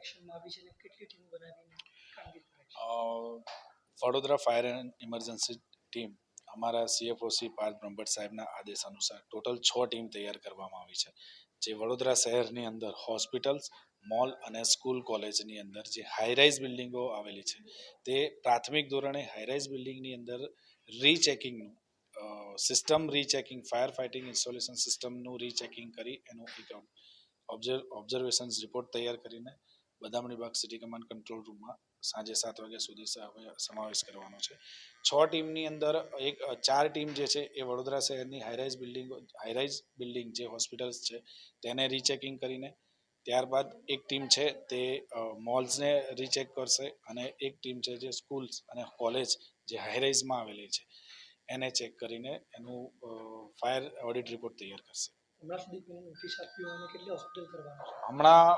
એક્શનમાં આવી છે અને કેટલી ટીમો બનાવીને કામગીરી કરે છે? Vadodara fire and emergency team અમારા CFOC પાર્થ બ્રહ્મભટ્ટ સાહેબના આદેશ અનુસાર ટોટલ 6 ટીમ તૈયાર કરવામાં આવી છે, જે વડોદરા શહેરની અંદર હોસ્પિટલ્સ, મોલ અને સ્કૂલ કોલેજની અંદર જે હાઈરાઇઝ બિલ્ડિંગો આવેલી છે તે પ્રાથમિક ધોરણે હાઈરાઇઝ બિલ્ડિંગની અંદર રીચેકિંગનું system rechecking, fire fighting installation સિસ્ટમનું રીચેકિંગ કરી એનું એક ઓબ્ઝર્વેશન રિપોર્ટ તૈયાર કરીને Badamani Baug city command control રૂમમાં સાંજે 7 વાગ્યા સુધી સમાવેશ કરવાનો છે. 6 ટીમની અંદર 4 ટીમ જે છે એ વડોદરા શહેરની હાઈરાઇઝ બિલ્ડિંગ જે હોસ્પિટલ્સ છે તેને રીચેકિંગ કરીને, ત્યારબાદ એક ટીમ છે તે મોલ્સને રીચેક કરશે અને એક ટીમ છે જે સ્કૂલ્સ અને કોલેજ જે હાઈરાઇઝમાં આવેલી છે એને ચેક કરીને એનું ફાયર ઓડિટ રિપોર્ટ તૈયાર કરશે. હમણાં સુધી કોઈ નોટિસ આપ્યો અને કેટલી હોસ્પિટલ કરવાના છે? હમણાં